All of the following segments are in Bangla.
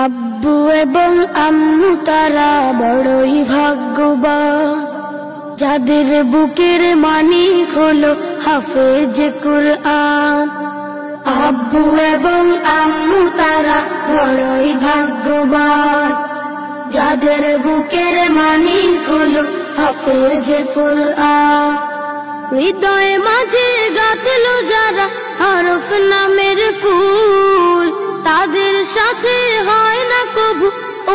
আব্বু এবং আম্মু তারা বড়ই ভাগ্যবান, যাদের বুকের মানিক হলো হাফেজ কুরআন। আব্বু এবং আম্মু তারা বড়ই ভাগ্যবান, যাদের বুকের মানিক হলো হাফেজ কুরআন। হৃদয়ে মাঝে গাঁথলো যারা হরফ নামের ফুল, তাদের সাথে হয় না কবু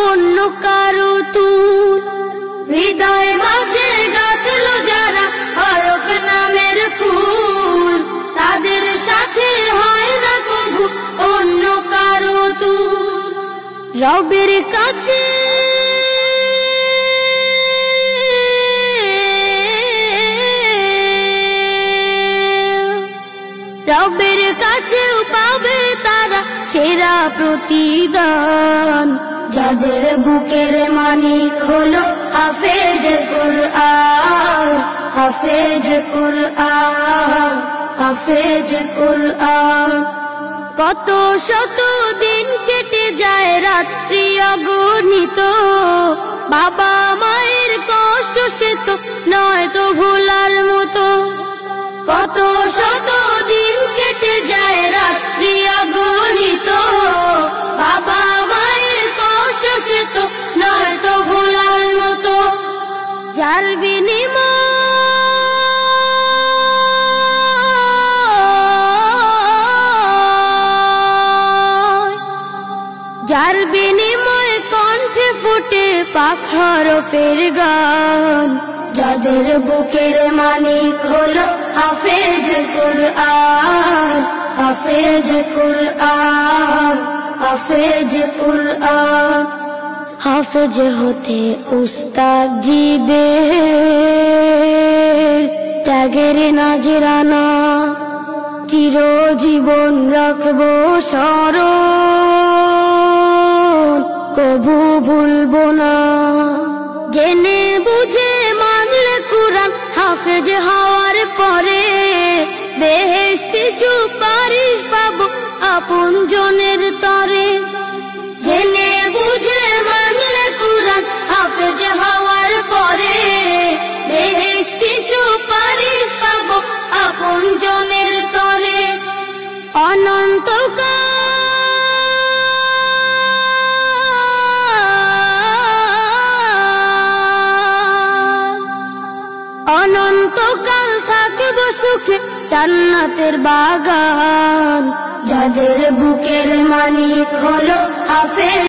অন্য কারো তুল। হৃদয়ে মাঝে গাঁথলো যারা হরফ নামের ফুল, তাদের সাথে হয় না কবু অন্য কারো তুল। রবের কাছে রবের কাছেও পাবে তারা সেরা প্রতিদান, যাদের বুকের মানিক হলো হাফেজ কুরআন, হাফেজ কুরআন, হাফেজ কুরআন। কত শত দিন কেটে যায় রাত্রি অগণিত, বাবা মায়ের কষ্ট সে তো নয় তো ভোলার মতো। কত শত দিন কেটে যায় রাত্রি অগণিত, বাবা মায়ের কষ্ট সে তো নয় তো ভোলার মতো। যার বিনিময় কণ্ঠে ফুটে পাক হরফের গান, যাদের বুকের মানিক হলো হাফেজ কুরআন, হাফেজ কুরআন, হাফেজ কুরআন। হাফেজ হতে উস্তাদজিদের ত্যাগের নাজরানা চিরজীবন রাখবো স্মরণ, কবু ভুলবো না। জেনে বুঝে মানলে কুরআন হাফেজ হওয়ার পরে, বেহেশতি সুপারিশ পাবো আপন জনের তরে। জেনে বুঝে মানলে কুরআন হাফেজ হওয়ার পরে, বেহেশতি সুপারিশ পাবো আপন জনের তরে। অনন্তকাল থাকবো সুখে জান্নাতের বাগান, যাদের বুকের মানিক হলো হাফেজ